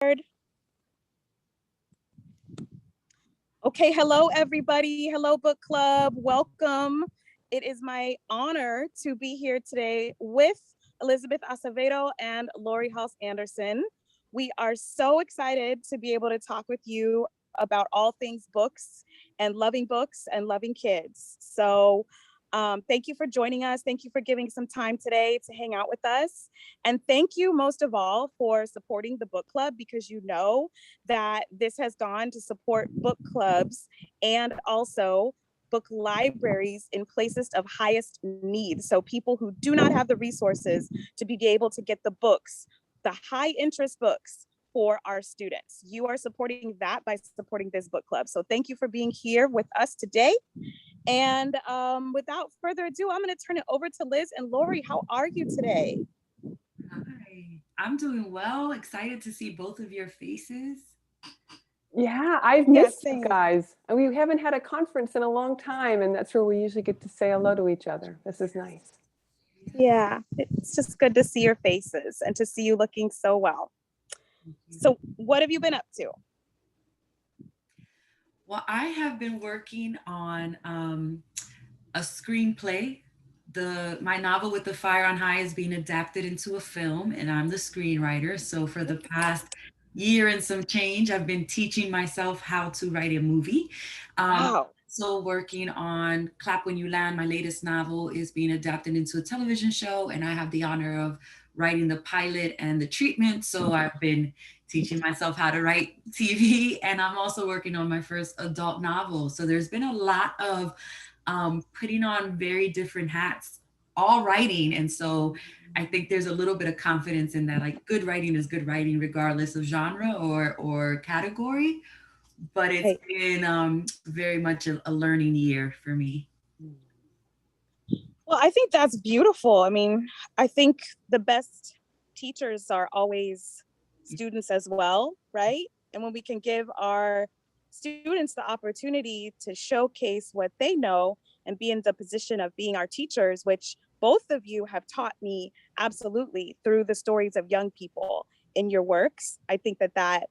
Okay, hello everybody. Hello book club. Welcome. It is my honor to be here today with Elizabeth Acevedo and Laurie Halse Anderson. We are so excited to be able to talk with you about all things books and loving kids. Thank you for joining us. Thank you for giving some time today to hang out with us. And thank you most of all for supporting the book club, because you know that this has gone to support book clubs and also book libraries in places of highest need. So people who do not have the resources to be able to get the books, the high interest books for our students. You are supporting that by supporting this book club. So thank you for being here with us today. And without further ado, I'm going to turn it over to Liz and Laurie. How are you today? Hi, I'm doing well. Excited to see both of your faces. Yeah, I've Yeah, missed you same. guys. And we haven't had a conference in a long time, and that's where we usually get to say hello to each other. This is nice. Yeah, it's just good to see your faces and to see you looking so well. Thank you. So, what have you been up to? Well, I have been working on a screenplay. My novel With the Fire on High is being adapted into a film, and I'm the screenwriter. So for the past year and some change, I've been teaching myself how to write a movie. Wow. So working on Clap When You Land, my latest novel is being adapted into a television show, and I have the honor of writing the pilot and the treatment. So I've been teaching myself how to write TV, and I'm also working on my first adult novel. So there's been a lot of putting on very different hats, all writing. And so I think there's a little bit of confidence in that, like good writing is good writing, regardless of genre or category. But it's Right. been very much a learning year for me. Well, I think that's beautiful. I mean, I think the best teachers are always students as well, right? And when we can give our students the opportunity to showcase what they know and be in the position of being our teachers, which both of you have taught me absolutely through the stories of young people in your works. I think that's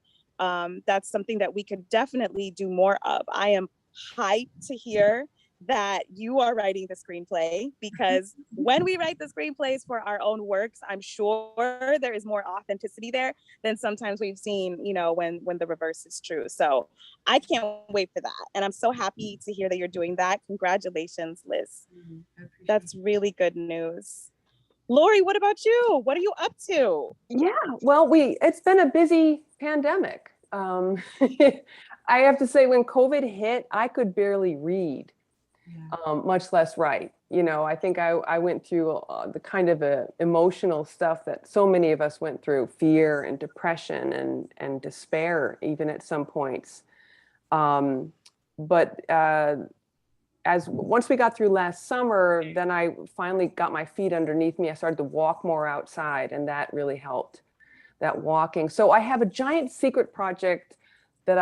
something that we could definitely do more of. I am hyped to hear that you are writing the screenplay, because when we write the screenplays for our own works, I'm sure there is more authenticity there than sometimes we've seen, when the reverse is true. So I can't wait for that. And I'm so happy to hear that you're doing that. Congratulations, Liz. I appreciate That's really good news. Lori, what about you? What are you up to? Yeah, well, it's been a busy pandemic. I have to say, when COVID hit, I could barely read, it. Yeah. much less write. I think I went through the kind of emotional stuff that so many of us went through: fear and depression and despair, even at some points. But as once we got through last summer, then I finally got my feet underneath me. I started to walk more outside, and that really helped, that walking. So I have a giant secret project that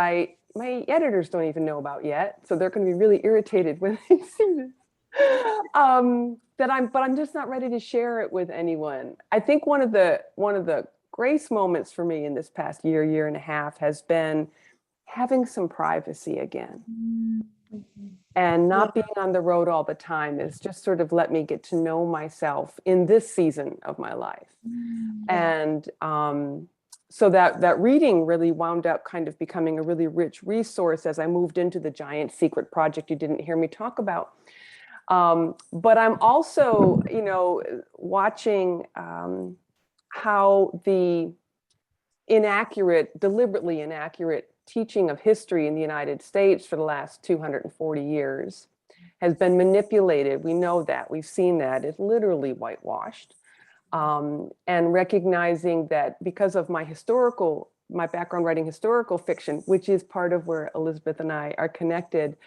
my editors don't even know about yet. So they're going to be really irritated when they see this. But I'm just not ready to share it with anyone. I think one of the grace moments for me in this past year and a half has been having some privacy again, and Yeah. not being on the road all the time is just sort of let me get to know myself in this season of my life. And so that reading really wound up kind of becoming a really rich resource as I moved into the giant secret project you didn't hear me talk about. But I'm also, watching how the deliberately inaccurate teaching of history in the United States for the last 240 years has been manipulated. We know that. We've seen that. It's literally whitewashed. And recognizing that because of my background writing historical fiction, which is part of where Elizabeth and I are connected,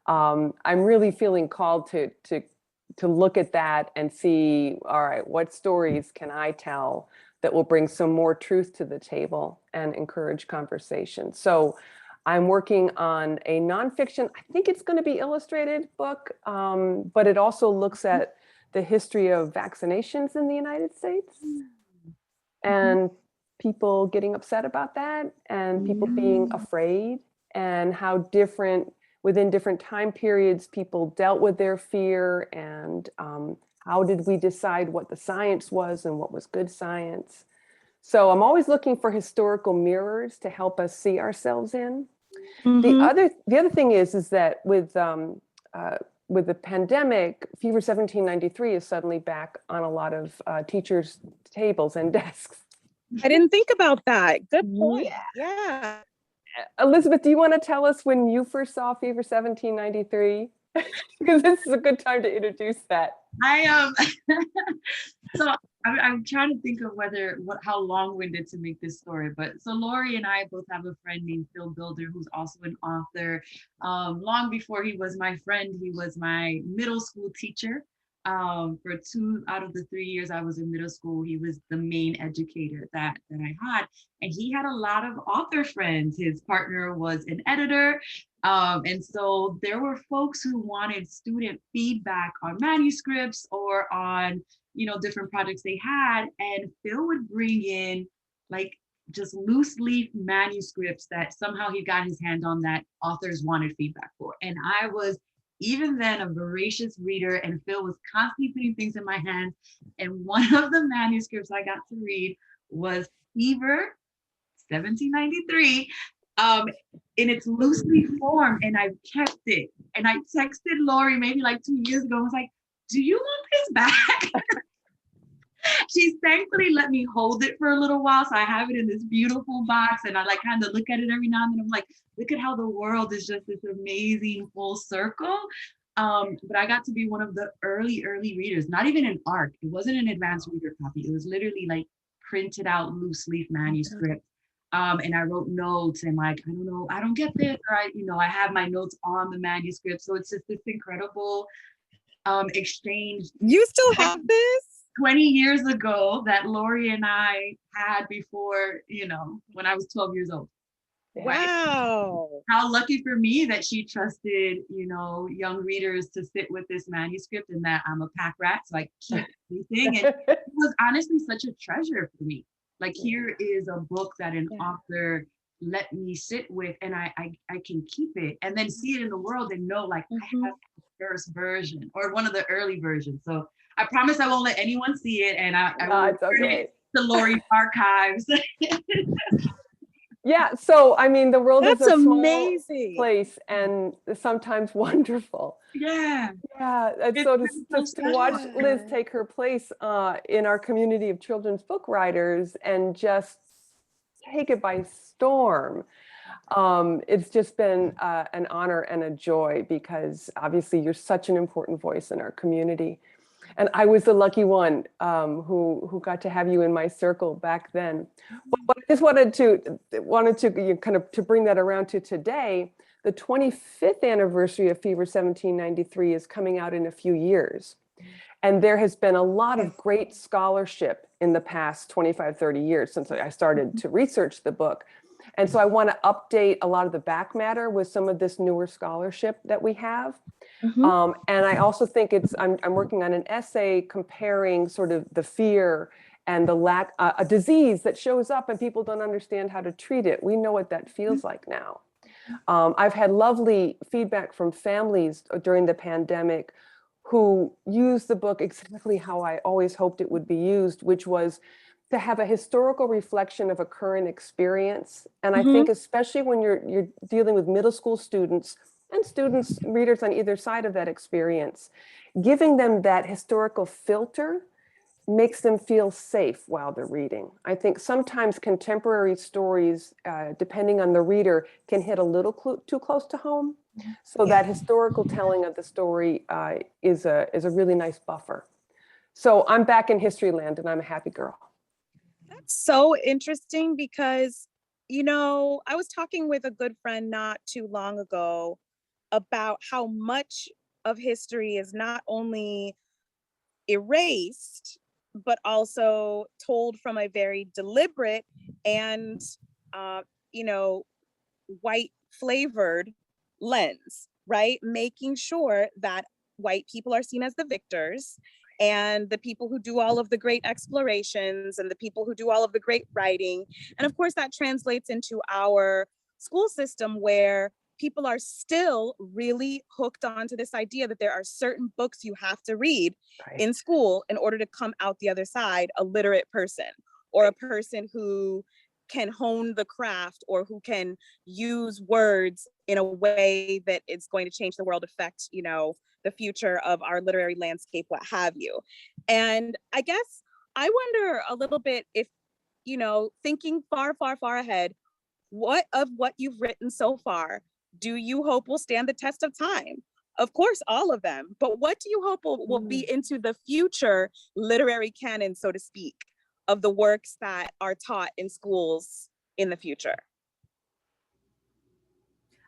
I'm really feeling called to look at that and see, all right, what stories can I tell that will bring some more truth to the table and encourage conversation. So I'm working on a nonfiction, I think it's going to be illustrated book, but it also looks at the history of vaccinations in the United States. Mhm. And people getting upset about that and people being afraid, and how different within different time periods people dealt with their fear, and how did we decide what the science was and what was good science. So I'm always looking for historical mirrors to help us see ourselves in. The other thing is that with the pandemic, Fever 1793 is suddenly back on a lot of teachers' tables and desks. I didn't think about that. Good point. Yeah. Elizabeth, do you want to tell us when you first saw Fever 1793? Because this is a good time to introduce that. So I'm trying to think of how long-winded to make this story, but so Laurie and I both have a friend named Phil Builder, who's also an author. Long before he was my friend, he was my middle school teacher. For 2 out of the 3 years I was in middle school, he was the main educator that I had. And he had a lot of author friends. His partner was an editor. And so there were folks who wanted student feedback on manuscripts or on, different projects they had. And Phil would bring in like just loose leaf manuscripts that somehow he got his hand on that authors wanted feedback for. And I was even then a voracious reader, and Phil was constantly putting things in my hands. And one of the manuscripts I got to read was Fever 1793 in its loose leaf form, and I kept it. And I texted Laurie maybe like 2 years ago. I was like, do you want this back? She's thankfully let me hold it for a little while. So I have it in this beautiful box, and I like kind of look at it every now and then. I'm like, look at how the world is just this amazing full circle. But I got to be one of the early readers, not even an ARC. It wasn't an advanced reader copy. It was literally like printed out loose leaf manuscript. And I wrote notes and like, I don't know, I don't get this, or I have my notes on the manuscript. So it's just this incredible exchange. You still have this? 20 years ago that Laurie and I had before, when I was 12 years old. Wow. Right? How lucky for me that she trusted, young readers to sit with this manuscript, and that I'm a pack rat, so I keep everything. And it was honestly such a treasure for me. Like, here is a book that an author let me sit with, and I can keep it and then see it in the world and know like I have the first version or one of the early versions. So I promise I won't let anyone see it, and I will turn it to Laurie's archives. Yeah, so I mean, the world is a amazing. small place and sometimes wonderful. Yeah. Yeah, and so to watch Liz take her place in our community of children's book writers and just take it by storm. It's just been an honor and a joy, because obviously you're such an important voice in our community. And I was the lucky one who got to have you in my circle back then. But I just wanted to kind of to bring that around to today. The 25th anniversary of Fever 1793 is coming out in a few years. And there has been a lot of great scholarship in the past 25, 30 years since I started to research the book. And so I want to update a lot of the back matter with some of this newer scholarship that we have. And I also think I'm working on an essay comparing sort of the fear and the lack, a disease that shows up and people don't understand how to treat it. We know what that feels like now. I've had lovely feedback from families during the pandemic who used the book exactly how I always hoped it would be used, which was to have a historical reflection of a current experience. And I think especially when you're dealing with middle school students and students, readers on either side of that experience, giving them that historical filter makes them feel safe while they're reading. I think sometimes contemporary stories, depending on the reader, can hit a little too close to home. So that historical telling of the story is a really nice buffer. So I'm back in history land and I'm a happy girl. That's so interesting because, I was talking with a good friend not too long ago about how much of history is not only erased, but also told from a very deliberate and, white flavored lens, right? Making sure that white people are seen as the victors and the people who do all of the great explorations and the people who do all of the great writing. And of course, that translates into our school system where people are still really hooked onto this idea that there are certain books you have to read in school in order to come out the other side a literate person, or a person who can hone the craft, or who can use words in a way that it's going to change the world, affect, you know, the future of our literary landscape, what have you. And I guess I wonder a little bit if, you know, thinking far, far, far ahead, what you've written so far do you hope will stand the test of time? Of course, all of them, but what do you hope will be into the future literary canon, so to speak, of the works that are taught in schools in the future?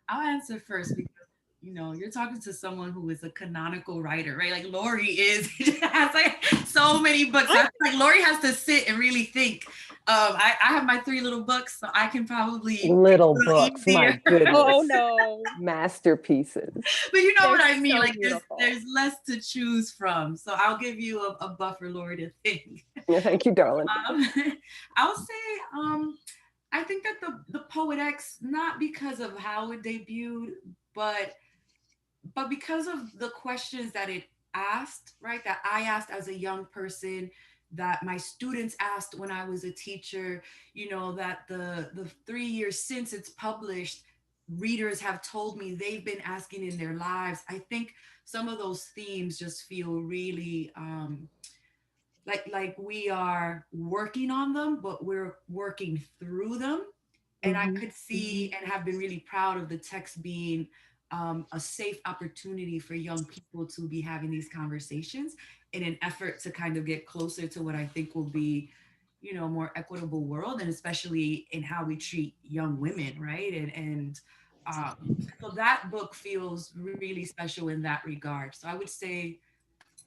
I'll answer first because you know you're talking to someone who is a canonical writer, right? Like Laurie is has like so many books. I feel like Laurie has to sit and really think. I have my 3 little books, so I can probably little books. easier. My goodness. Oh no, masterpieces. But you know they're what I mean. so Like beautiful. there's less to choose from. So I'll give you a buffer, Laurie, to think. Thank you, darling. I'll say I think that the Poet X, not because of how it debuted, but because of the questions that it asked, right? That I asked as a young person, that my students asked when I was a teacher, you know, that the 3 years since it's published, readers have told me they've been asking in their lives. I think some of those themes just feel really like we are working on them, but we're working through them. And I could see and have been really proud of the text being a safe opportunity for young people to be having these conversations in an effort to kind of get closer to what I think will be, you know, a more equitable world, and especially in how we treat young women, right? So that book feels really special in that regard. So I would say,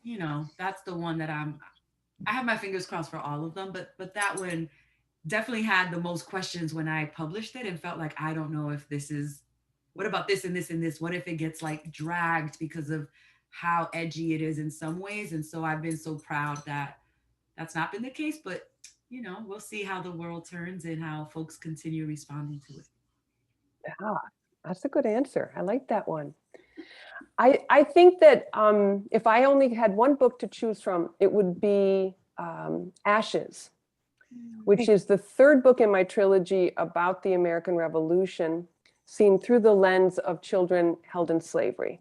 you know, that's the one that I have my fingers crossed for all of them, but that one definitely had the most questions when I published it, and felt like, I don't know if this is, what about this and this and this? What if it gets like dragged because of how edgy it is in some ways? And so I've been so proud that that's not been the case, but you know, we'll see how the world turns and how folks continue responding to it. Yeah, that's a good answer. I like that one. I think that if I only had one book to choose from, it would be Ashes, which is the 3rd book in my trilogy about the American Revolution, seen through the lens of children held in slavery.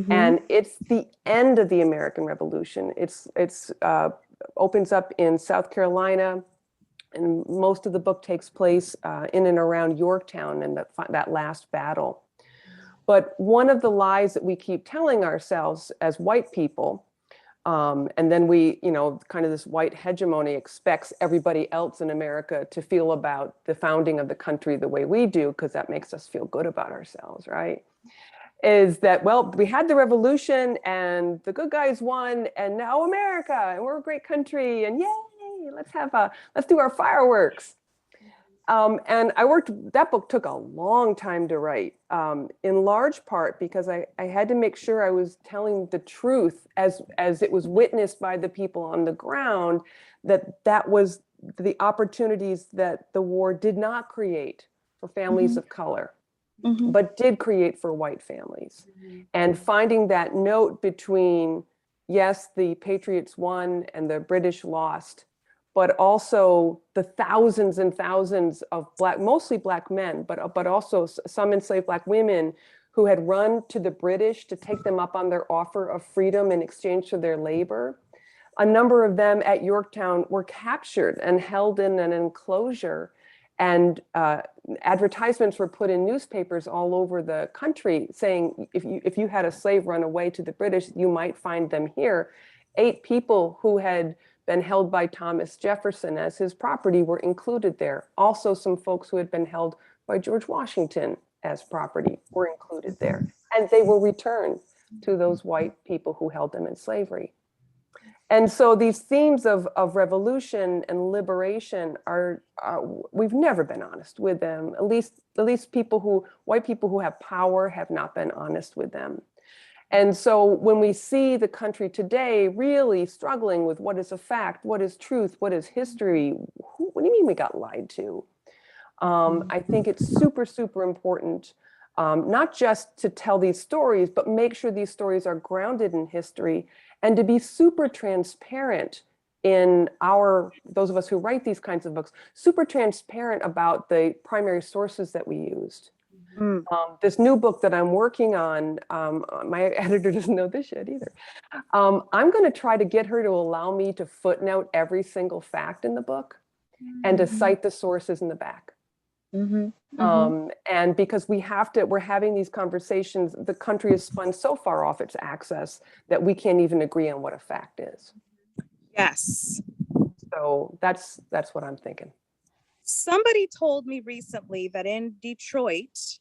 And it's the end of the American Revolution. It's opens up in South Carolina, and most of the book takes place in and around Yorktown and that last battle. But one of the lies that we keep telling ourselves as white people, and then we, you know, kind of this white hegemony expects everybody else in America to feel about the founding of the country the way we do, because that makes us feel good about ourselves, right? Is that, well, we had the revolution and the good guys won, and now America, and we're a great country, and yay, let's do our fireworks. And that book took a long time to write, in large part because I had to make sure I was telling the truth as it was witnessed by the people on the ground, that was the opportunities that the war did not create for families of color, but did create for white families. And finding that note between, yes, the Patriots won and the British lost, but also the thousands and thousands of mostly Black men, but also some enslaved Black women who had run to the British to take them up on their offer of freedom in exchange for their labor. A number of them at Yorktown were captured and held in an enclosure, and advertisements were put in newspapers all over the country saying, if you had a slave run away to the British, you might find them here. 8 people who had been held by Thomas Jefferson as his property were included there. Also, some folks who had been held by George Washington as property were included there. And they were returned to those white people who held them in slavery. And so these themes of revolution and liberation are we've never been honest with them. At least white people who have power have not been honest with them. And so when we see the country today really struggling with what is a fact, what is truth, what is history, what do you mean we got lied to? I think it's super, super important, not just to tell these stories, but make sure these stories are grounded in history and to be super transparent in those of us who write these kinds of books, super transparent about the primary sources that we used. This new book that I'm working on, my editor doesn't know this yet either. I'm going to try to get her to allow me to footnote every single fact in the book and to cite the sources in the back. And because we're having these conversations, the country is spun so far off its axis that we can't even agree on what a fact is. Yes. So that's what I'm thinking. Somebody told me recently that in Detroit,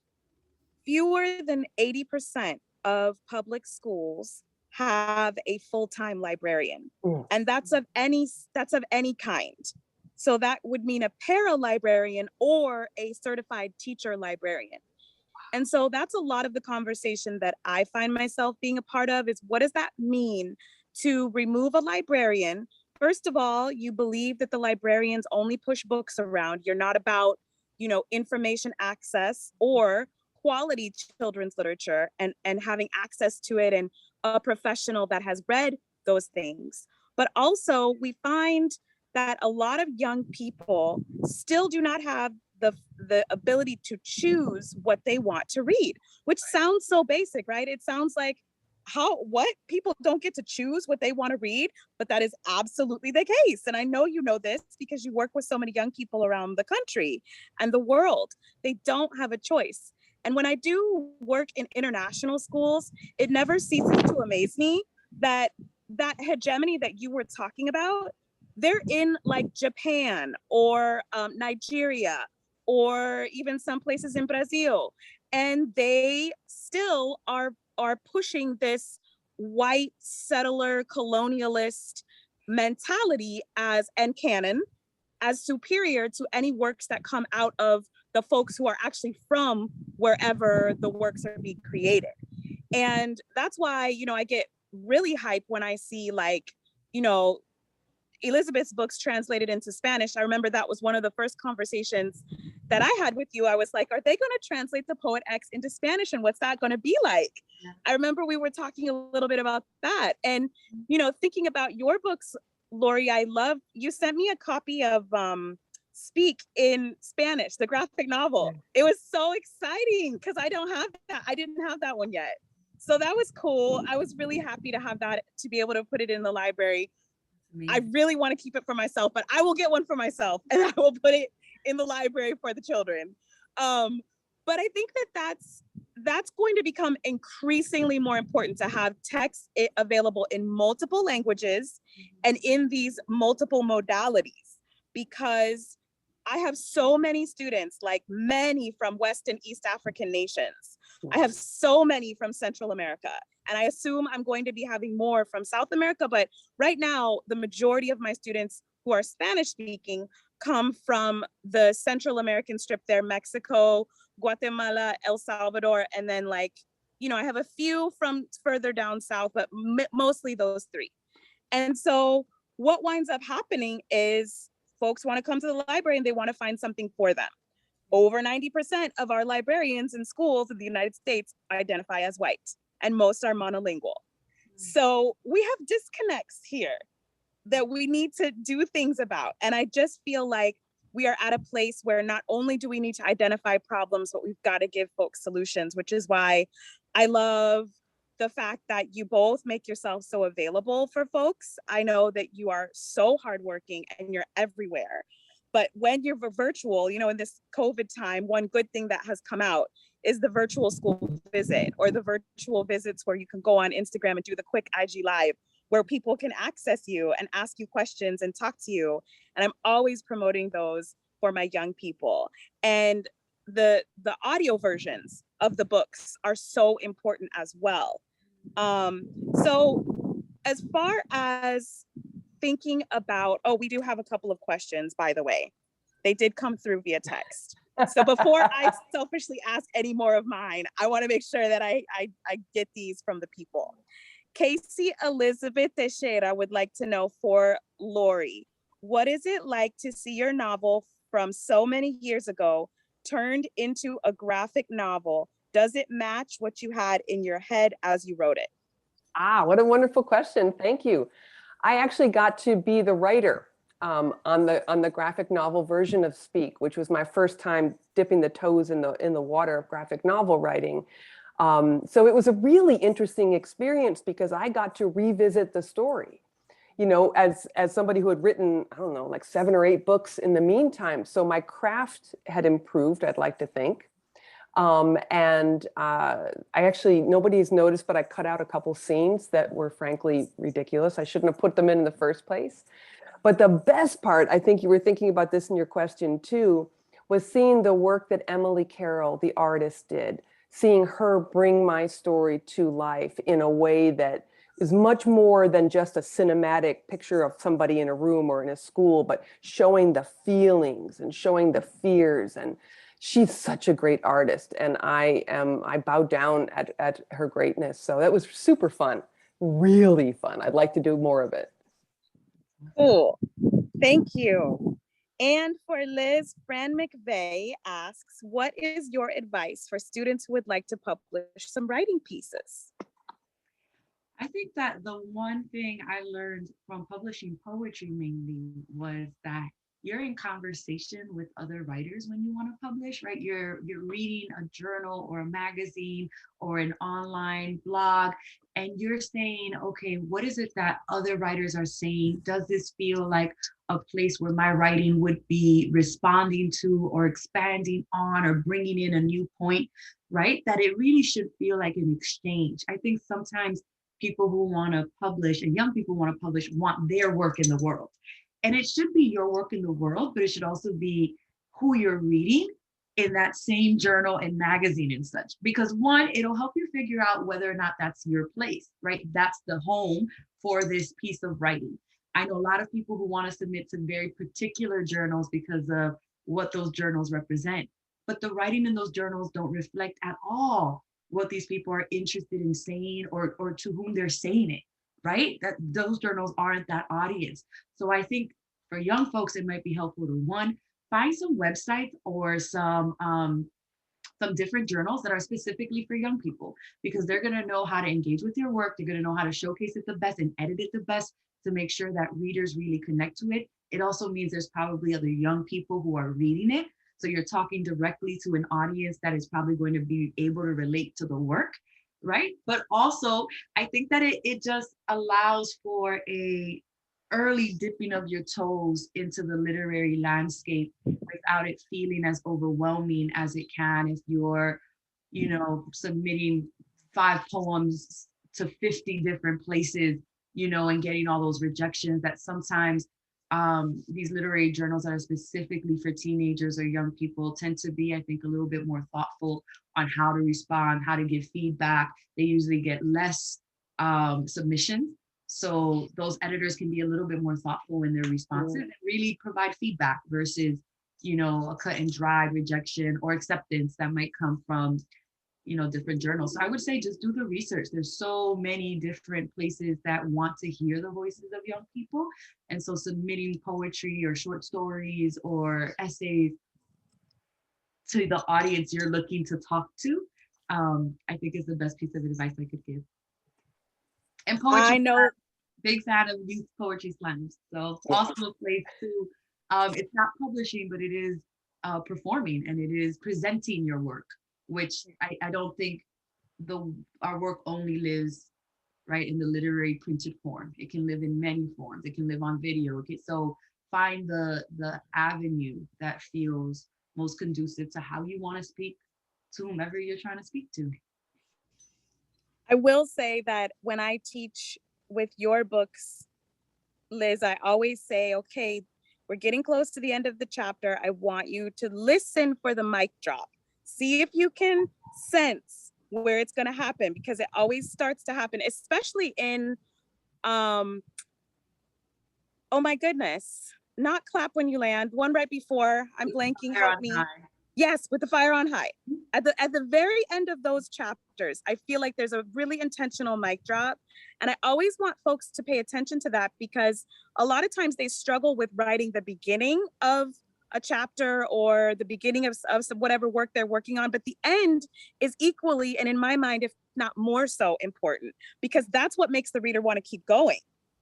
fewer than 80% of public schools have a full-time librarian. And that's of any kind. So that would mean a para-librarian or a certified teacher librarian. And so that's a lot of the conversation that I find myself being a part of, is what does that mean to remove a librarian? First of all, you believe that the librarians only push books around. You're not about, information access or quality children's literature and having access to it, and a professional that has read those things. But also we find that a lot of young people still do not have the ability to choose what they want to read, which sounds so basic, right? It sounds like what people don't get to choose what they want to read, but that is absolutely the case. And I know you know this because you work with so many young people around the country and the world. They don't have a choice. And when I do work in international schools, it never ceases to amaze me that hegemony that you were talking about, they're in like Japan or Nigeria, or even some places in Brazil, and they still are pushing this white settler colonialist mentality and canon as superior to any works that come out of the folks who are actually from wherever the works are being created. And that's why, I get really hyped when I see Elizabeth's books translated into Spanish. I remember that was one of the first conversations that I had with you. I was like, are they going to translate the Poet X into Spanish, and what's that going to be like? Yeah. I remember we were talking a little bit about that. And, thinking about your books, Laurie, you sent me a copy of Speak in Spanish, the graphic novel. Yeah. It was so exciting because I didn't have that one yet. So that was cool. I was really happy to have that, to be able to put it in the library. I really want to keep it for myself, but I will get one for myself and I will put it in the library for the children. But I think that's going to become increasingly more important, to have text available in multiple languages and in these multiple modalities, because I have so many students, like many from West and East African nations. I have so many from Central America, and I assume I'm going to be having more from South America. But right now, the majority of my students who are Spanish speaking come from the Central American strip there: Mexico, Guatemala, El Salvador, and then I have a few from further down south, but mostly those three. And so what winds up happening is folks want to come to the library and they want to find something for them. Over 90% of our librarians in schools in the United States identify as white, and most are monolingual. So we have disconnects here that we need to do things about. And I just feel like we are at a place where not only do we need to identify problems, but we've got to give folks solutions, which is why I love the fact that you both make yourself so available for folks. I know that you are so hardworking and you're everywhere. But when you're virtual, in this COVID time, one good thing that has come out is the virtual school visit, or the virtual visits where you can go on Instagram and do the quick IG live, where people can access you and ask you questions and talk to you. And I'm always promoting those for my young people. And the audio versions of the books are so important as well. So as far as thinking about, we do have a couple of questions, by the way. They did come through via text. So before I selfishly ask any more of mine, I want to make sure that I get these from the people. Casey Elizabeth Teixeira would like to know for Laurie, what is it like to see your novel from so many years ago turned into a graphic novel? Does it match what you had in your head as you wrote it? Ah, what a wonderful question. Thank you. I actually got to be the writer on the graphic novel version of Speak, which was my first time dipping the toes in the water of graphic novel writing. So it was a really interesting experience because I got to revisit the story, you know, as somebody who had written, I don't know, like 7 or 8 books in the meantime. So my craft had improved, I'd like to think. I actually, nobody's noticed, but I cut out a couple scenes that were frankly ridiculous. I shouldn't have put them in the first place. But the best part, I think you were thinking about this in your question too, was seeing the work that Emily Carroll, the artist, did, seeing her bring my story to life in a way that is much more than just a cinematic picture of somebody in a room or in a school, but showing the feelings and showing the fears. And she's such a great artist, and I bow down at her greatness. So that was super fun, really fun. I'd like to do more of it. Cool. Thank you. And for Liz, Fran McVeigh asks, what is your advice for students who would like to publish some writing pieces? I think that the one thing I learned from publishing poetry mainly was that you're in conversation with other writers when you want to publish, right? You're reading a journal or a magazine or an online blog, and you're saying, okay, what is it that other writers are saying? Does this feel like a place where my writing would be responding to or expanding on or bringing in a new point, right? That it really should feel like an exchange. I think sometimes people who want to publish and young people want to publish want their work in the world. And it should be your work in the world, but it should also be who you're reading in that same journal and magazine and such. Because one, it'll help you figure out whether or not that's your place, right? That's the home for this piece of writing. I know a lot of people who want to submit to very particular journals because of what those journals represent. But the writing in those journals don't reflect at all what these people are interested in saying or to whom they're saying it, right? That those journals aren't that audience. So I think for young folks, it might be helpful to one, find some websites or some different journals that are specifically for young people, because they're going to know how to engage with your work. They're going to know how to showcase it the best and edit it the best to make sure that readers really connect to it. It also means there's probably other young people who are reading it. So you're talking directly to an audience that is probably going to be able to relate to the work, right? But also, I think that it just allows for a early dipping of your toes into the literary landscape without it feeling as overwhelming as it can if you're, submitting 5 poems to 50 different places, and getting all those rejections that sometimes these literary journals that are specifically for teenagers or young people tend to be, I think, a little bit more thoughtful on how to respond, how to give feedback. They usually get less submissions. So those editors can be a little bit more thoughtful in their responses and really provide feedback versus, a cut and dried rejection or acceptance that might come from, different journals. So I would say just do the research. There's so many different places that want to hear the voices of young people. And so submitting poetry or short stories or essays to the audience you're looking to talk to, I think is the best piece of advice I could give. And poetry, I know. Big fan of youth poetry slams. So also a place to, it's not publishing, but it is performing and it is presenting your work, which I don't think our work only lives right in the literary printed form. It can live in many forms. It can live on video. Okay, so find the avenue that feels most conducive to how you want to speak to whomever you're trying to speak to. I will say that when I teach with your books, Liz, I always say, okay, we're getting close to the end of the chapter. I want you to listen for the mic drop. See if you can sense where it's going to happen, because it always starts to happen, especially in, oh my goodness, not Clap When You Land, one right before, I'm blanking, help me. Yes, with the fire on high. At the very end of those chapters, I feel like there's a really intentional mic drop. And I always want folks to pay attention to that, because a lot of times they struggle with writing the beginning of a chapter or the beginning of some whatever work they're working on. But the end is equally, and in my mind, if not more so, important, because that's what makes the reader want to keep going.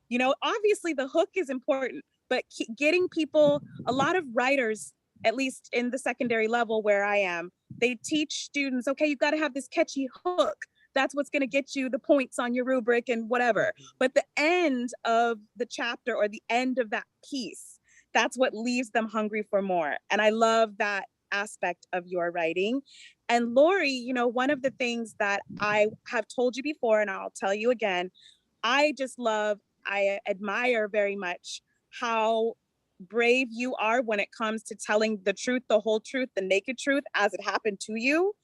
You know, obviously the hook is important, but getting people, a lot of writers, at least in the secondary level where I am, they teach students, okay, you've got to have this catchy hook. That's what's going to get you the points on your rubric and whatever. But the end of the chapter or the end of that piece, that's what leaves them hungry for more. And I love that aspect of your writing. And Laurie, you know, one of the things that I have told you before, and I'll tell you again, I just love, I admire very much how brave you are when it comes to telling the truth, the whole truth, the naked truth as it happened to you.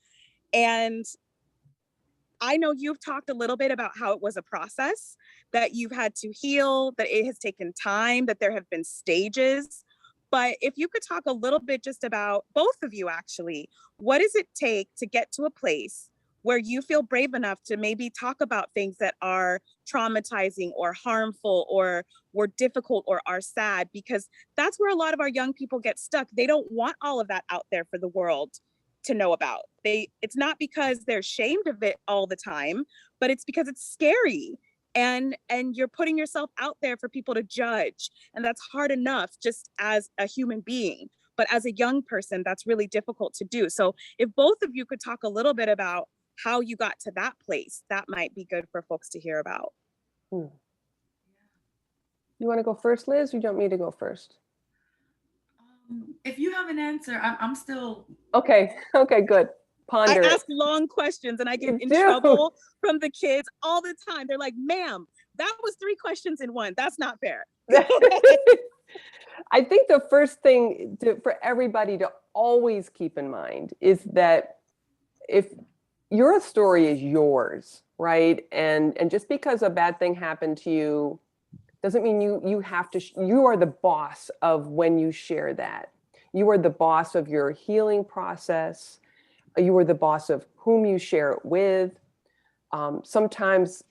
And I know you've talked a little bit about how it was a process, that you've had to heal, that it has taken time, that there have been stages. But if you could talk a little bit just about both of you, actually, what does it take to get to a place where you feel brave enough to maybe talk about things that are traumatizing or harmful or were difficult or are sad? Because that's where a lot of our young people get stuck. They don't want all of that out there for the world to know about. It's not because they're ashamed of it all the time, but it's because it's scary, and you're putting yourself out there for people to judge, and that's hard enough just as a human being, but as a young person that's really difficult to do. So if both of you could talk a little bit about how you got to that place, that might be good for folks to hear about. You want to go first, Liz, or do you want me to go first? If you have an answer, I'm still. Okay, good. Ponder I it. ask long questions and I get You in do. trouble from the kids all the time. They're like, ma'am, that was 3 questions in one. That's not fair. I think the first thing for everybody to always keep in mind is that if your story is yours, right? And just because a bad thing happened to you doesn't mean you have to, you are the boss of when you share that. You are the boss of your healing process. You are the boss of whom you share it with. Sometimes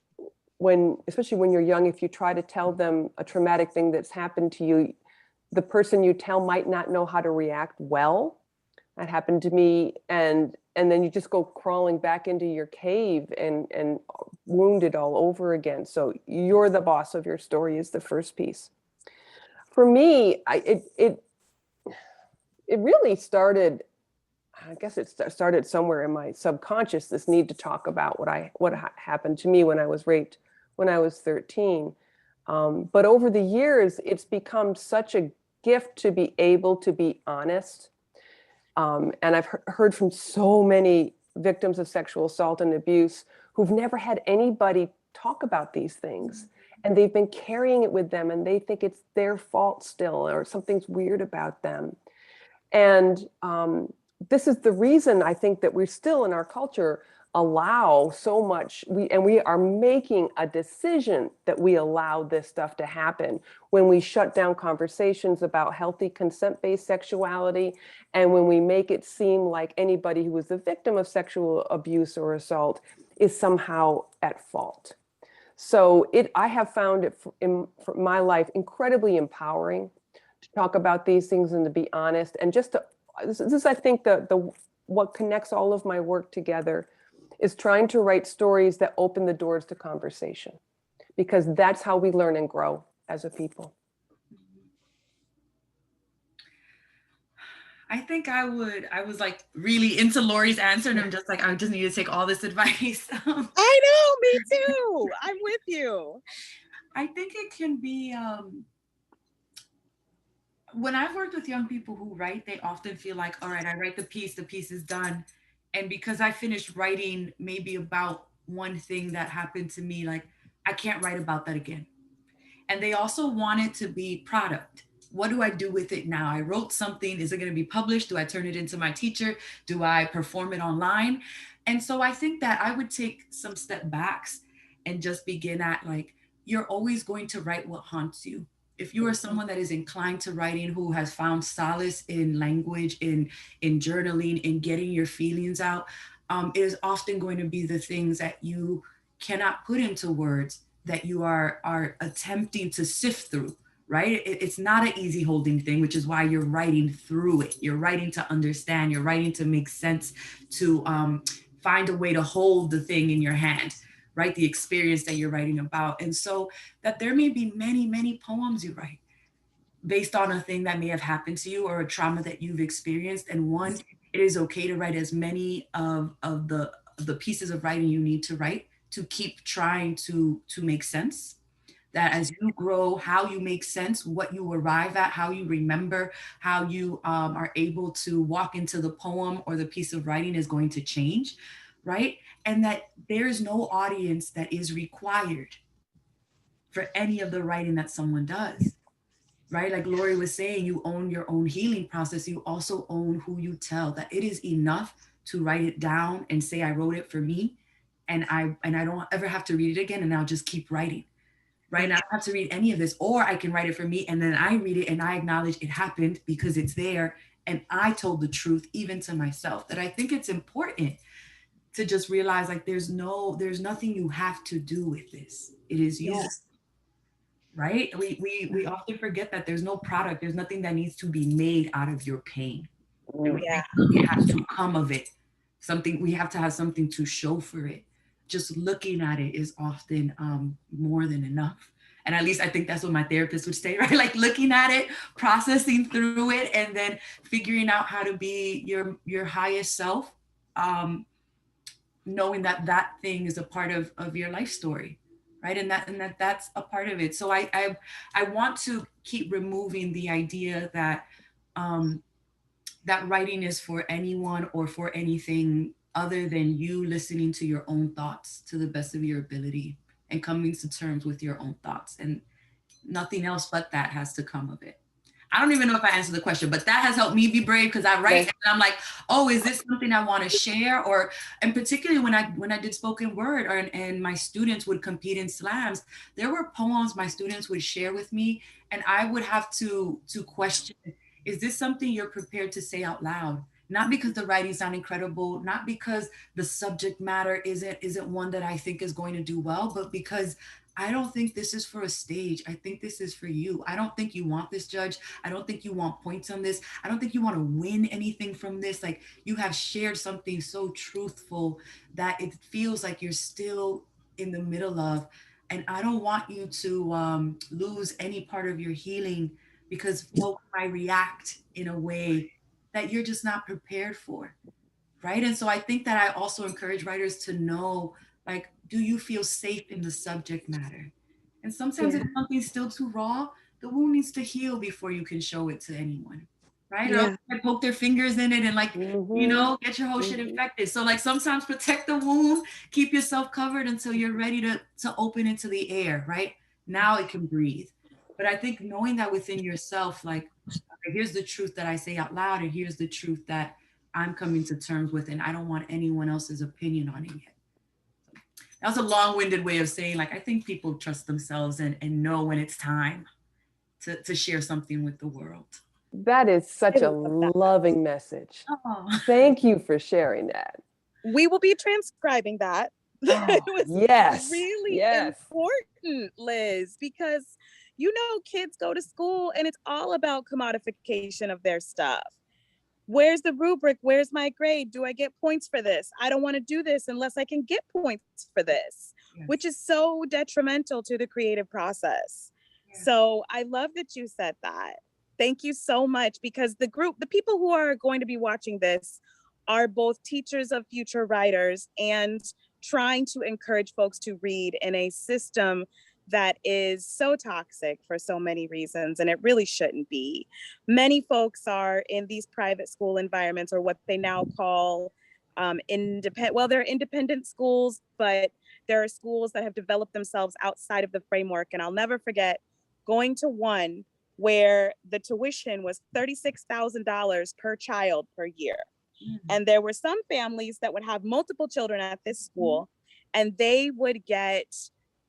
especially when you're young, if you try to tell them a traumatic thing that's happened to you, the person you tell might not know how to react well. That happened to me. And then you just go crawling back into your cave and wounded all over again. So you're the boss of your story is the first piece. For me, it really started, I guess it started somewhere in my subconscious, this need to talk about what happened to me when I was raped when I was 13. But over the years, it's become such a gift to be able to be honest. And I've heard from so many victims of sexual assault and abuse who've never had anybody talk about these things. And they've been carrying it with them and they think it's their fault still or something's weird about them. And this is the reason I think that we're still in our culture allow so much, we are making a decision that we allow this stuff to happen when we shut down conversations about healthy consent-based sexuality, and when we make it seem like anybody who is the victim of sexual abuse or assault is somehow at fault. So I have found it in my life incredibly empowering to talk about these things and to be honest, and just to, this is I think the what connects all of my work together is trying to write stories that open the doors to conversation, because that's how we learn and grow as a people. I think I was like really into Laurie's answer, and I'm just like, I just need to take all this advice. I know, me too. I'm with you. I think it can be, when I've worked with young people who write, they often feel like, all right, I write the piece is done. And because I finished writing maybe about one thing that happened to me, like I can't write about that again. And they also want it to be product. What do I do with it now? I wrote something. Is it going to be published? Do I turn it into my teacher? Do I perform it online? And so I think that I would take some step backs and just begin at like, you're always going to write what haunts you. If you are someone that is inclined to writing, who has found solace in language, in journaling, in getting your feelings out, it is often going to be the things that you cannot put into words, that you are attempting to sift through, right? It's not an easy holding thing, which is why you're writing through it. You're writing to understand. You're writing to make sense, to find a way to hold the thing in your hand, right? The experience that you're writing about. And so that there may be many, many poems you write based on a thing that may have happened to you or a trauma that you've experienced. And one, it is okay to write as many of the pieces of writing you need to write to keep trying to make sense. That as you grow, how you make sense, what you arrive at, how you remember, how you are able to walk into the poem or the piece of writing is going to change, right? And that there's no audience that is required for any of the writing that someone does, right? Like Laurie was saying, you own your own healing process. You also own who you tell. That it is enough to write it down and say, I wrote it for me, and I don't ever have to read it again, and I'll just keep writing. Right. And I don't have to read any of this, or I can write it for me and then I read it and I acknowledge it happened because it's there. And I told the truth even to myself. That I think it's important to just realize, like, there's nothing you have to do with this. It is you. Yes. Right. We often forget that there's no product. There's nothing that needs to be made out of your pain. And we Yeah. think it has to come of it. Something, we have to have something to show for it. Just looking at it is often more than enough. And at least I think that's what my therapist would say, right? Like looking at it, processing through it, and then figuring out how to be your highest self, knowing that that thing is a part of your life story, right? And that's a part of it. So I want to keep removing the idea that that writing is for anyone or for anything other than you listening to your own thoughts to the best of your ability and coming to terms with your own thoughts. And nothing else but that has to come of it. I don't even know if I answered the question, but that has helped me be brave, because I write and I'm like, oh, is this something I want to share? Or, and particularly when I did spoken word, and my students would compete in slams, there were poems my students would share with me, and I would have to question, is this something you're prepared to say out loud? Not because the writings sound incredible, not because the subject matter isn't one that I think is going to do well, but because I don't think this is for a stage. I think this is for you. I don't think you want this, judge. I don't think you want points on this. I don't think you want to win anything from this. Like, you have shared something so truthful that it feels like you're still in the middle of. And I don't want you to lose any part of your healing because folks might react in a way that you're just not prepared for. Right. And so I think that I also encourage writers to know, like, do you feel safe in the subject matter? And sometimes if something's still too raw, the wound needs to heal before you can show it to anyone. Right. Or Yeah. like poke their fingers in it and like, get your whole shit infected. So like sometimes protect the wound, keep yourself covered until you're ready to open into the air. Right. Now it can breathe. But I think knowing that within yourself, like, here's the truth that I say out loud, and here's the truth that I'm coming to terms with, and I don't want anyone else's opinion on it yet. That was a long-winded way of saying, like, I think people trust themselves and know when it's time to share something with the world. That is such a loving message. Oh. Thank you for sharing that. We will be transcribing that. Oh, It was yes. really Yes. important, Liz, because kids go to school and it's all about commodification of their stuff. Where's the rubric? Where's my grade? Do I get points for this? I don't want to do this unless I can get points for this, which is so detrimental to the creative process. So I love that you said that. Thank you so much, because the people who are going to be watching this are both teachers of future writers and trying to encourage folks to read in a system that is so toxic for so many reasons, and it really shouldn't be. Many folks are in these private school environments, or what they now call they're independent schools, but there are schools that have developed themselves outside of the framework. And I'll never forget going to one where the tuition was $36,000 per child per year. And there were some families that would have multiple children at this school, and they would get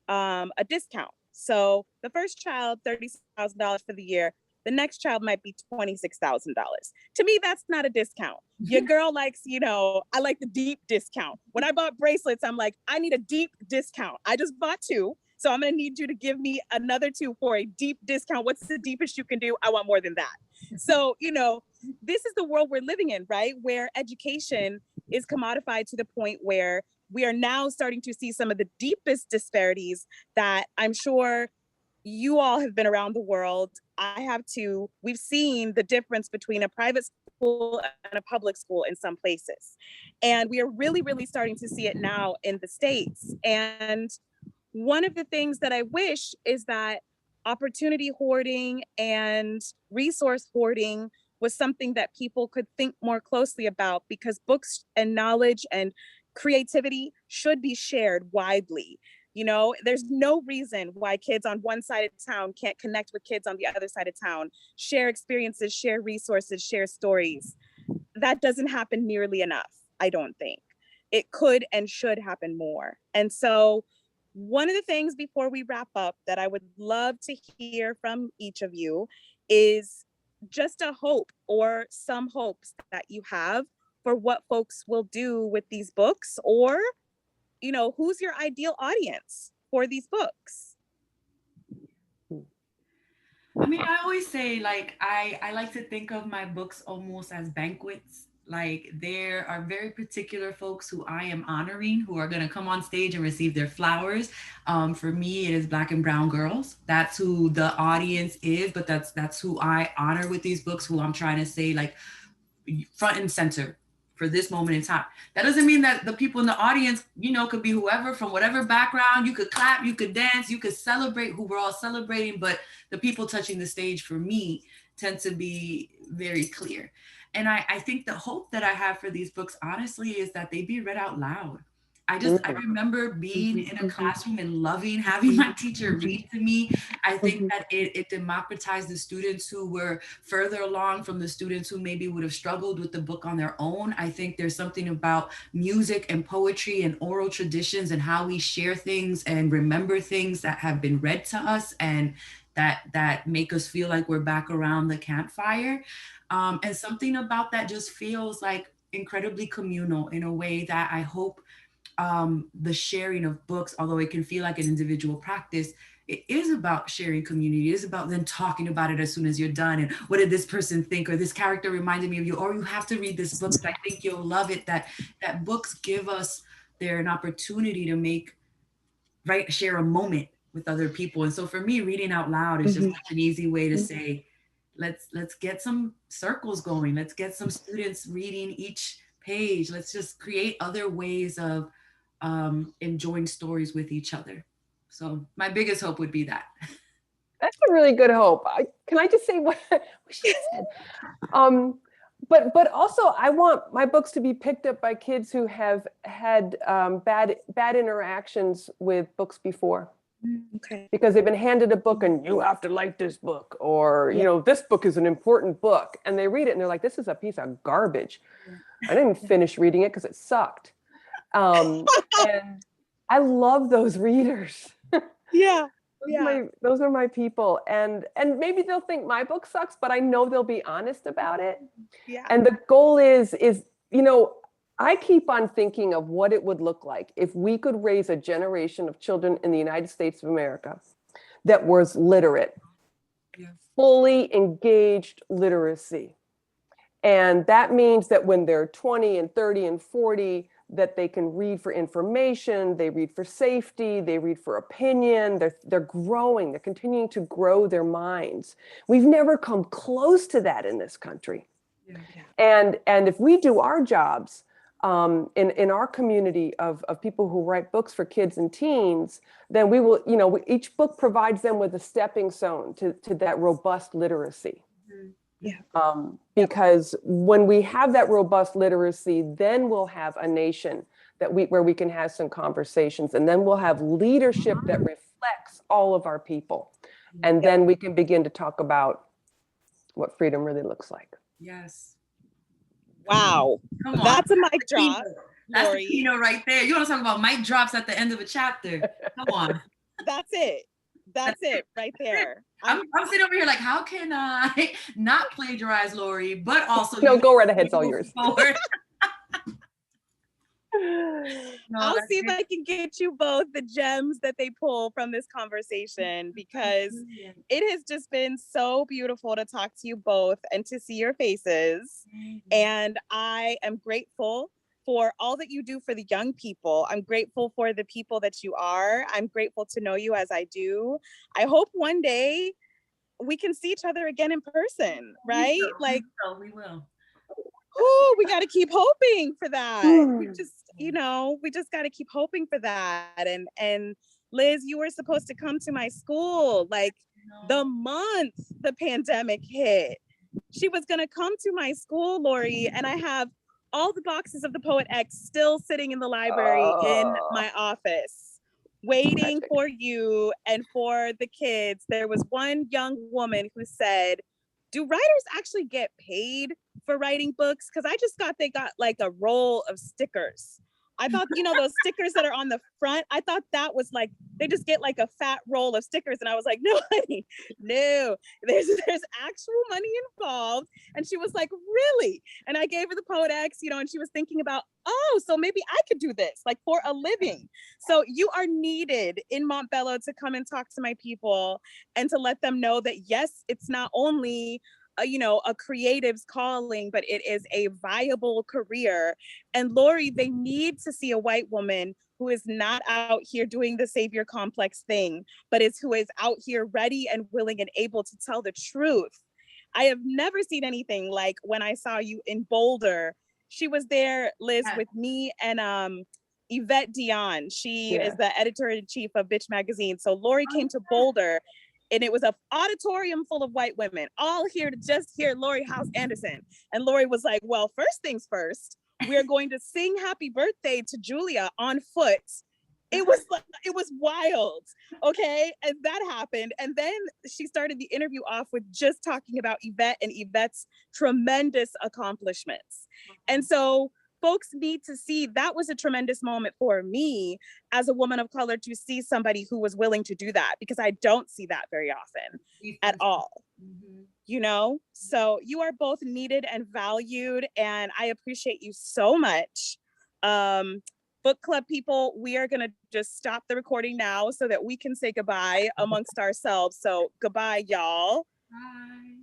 a discount. So The first child, $36,000 for the year. The next child might be $26,000. To me, that's not a discount. Your girl likes, I like the deep discount. When I bought bracelets, I'm like, I need a deep discount. I just bought two. So I'm going to need you to give me another two for a deep discount. What's the deepest you can do? I want more than that. So, this is the world we're living in, right? Where education is commodified to the point where we are now starting to see some of the deepest disparities that I'm sure you all have been around the world. I have too. We've seen the difference between a private school and a public school in some places. And we are really, really starting to see it now in the States. And one of the things that I wish is that opportunity hoarding and resource hoarding was something that people could think more closely about, because books and knowledge and creativity should be shared widely. There's no reason why kids on one side of town can't connect with kids on the other side of town, share experiences, share resources, share stories. That doesn't happen nearly enough, I don't think. It could and should happen more. And so one of the things before we wrap up that I would love to hear from each of you is just a hope or some hopes that you have for what folks will do with these books, or who's your ideal audience for these books? I mean, I always say, like, I like to think of my books almost as banquets. Like, there are very particular folks who I am honoring, who are going to come on stage and receive their flowers. For me, it is Black and brown girls. That's who the audience is, but that's who I honor with these books, who I'm trying to say, like, front and center for this moment in time. That doesn't mean that the people in the audience, could be whoever from whatever background. You could clap, you could dance, you could celebrate who we're all celebrating, but the people touching the stage for me tend to be very clear. And I think the hope that I have for these books, honestly, is that they be read out loud. I remember being in a classroom and loving having my teacher read to me. I think that it democratized the students who were further along from the students who maybe would have struggled with the book on their own. I think there's something about music and poetry and oral traditions and how we share things and remember things that have been read to us and that make us feel like we're back around the campfire. And something about that just feels like incredibly communal in a way that I hope the sharing of books, although it can feel like an individual practice, it is about sharing community. It is about then talking about it as soon as you're done. And what did this person think? Or this character reminded me of you, or you have to read this book. I think you'll love it. That books give us an opportunity to share a moment with other people. And so for me, reading out loud is just such an easy way to say, let's get some circles going. Let's get some students reading each page. Let's just create other ways of enjoying stories with each other. So my biggest hope would be that. That's a really good hope. Can I just say what she said? But also, I want my books to be picked up by kids who have had bad interactions with books before. Okay. Because they've been handed a book and you have to like this book, or this book is an important book, and they read it and they're like, this is a piece of garbage. I didn't finish reading it because it sucked. And I love those readers. Those are my people, and maybe they'll think my book sucks, but I know they'll be honest about it. And the goal is I keep on thinking of what it would look like if we could raise a generation of children in the United States of America that was literate, fully engaged literacy. And that means that when they're 20 and 30 and 40, that they can read for information, they read for safety, they read for opinion, they're growing, they're continuing to grow their minds. We've never come close to that in this country. And if we do our jobs, in our community of people who write books for kids and teens, then we will, each book provides them with a stepping stone to that robust literacy. Because when we have that robust literacy, then we'll have a nation where we can have some conversations, and then we'll have leadership that reflects all of our people. And then we can begin to talk about what freedom really looks like. Yes. Wow. Come on. That's a mic drop. That's the keynote right there. You want to talk about mic drops at the end of a chapter. Come on. That's it. That's it right there. I'm sitting over here like, how can I not plagiarize Laurie, but also No, go right ahead. It's all yours. forward? No, I'll that's see if great. I can get you both the gems that they pull from this conversation, because Brilliant. it has just been so beautiful to talk to you both and to see your faces. And I am grateful for all that you do for the young people. I'm grateful for the people that you are. I'm grateful to know you as I do. I hope one day we can see each other again in person, right? Like, we will. oh, we got to keep hoping for that. We just, we just got to keep hoping for that. And Liz, you were supposed to come to my school like the month the pandemic hit. She was going to come to my school, Laurie, and I have all the boxes of the Poet X still sitting in the library in my office, waiting for you and for the kids. There was one young woman who said, do writers actually get paid for writing books? Because I just thought they got like a roll of stickers. I thought, those stickers that are on the front, I thought that was like, they just get like a fat roll of stickers. And I was like, no, honey, no, there's actual money involved. And she was like, really? And I gave her the Poet X, and she was thinking about, oh, so maybe I could do this like for a living. So you are needed in Montbello to come and talk to my people and to let them know that, yes, it's not only a creative's calling, but it is a viable career. And Laurie, they need to see a white woman who is not out here doing the savior complex thing, but who is out here ready and willing and able to tell the truth. I have never seen anything like when I saw you in Boulder. She was there, Liz, with me and Yvette Dion. She is the editor-in-chief of Bitch Magazine. So Laurie came to Boulder, and it was an auditorium full of white women, all here to just hear Laurie Halse Anderson. And Laurie was like, well, first things first, we're going to sing happy birthday to Julia on foot. It was wild. Okay. And that happened. And then she started the interview off with just talking about Yvette and Yvette's tremendous accomplishments. And so folks need to see that was a tremendous moment for me as a woman of color to see somebody who was willing to do that, because I don't see that very often at all. So you are both needed and valued, and I appreciate you so much. Book club people, we are going to just stop the recording now so that we can say goodbye amongst ourselves. So goodbye, y'all. Bye.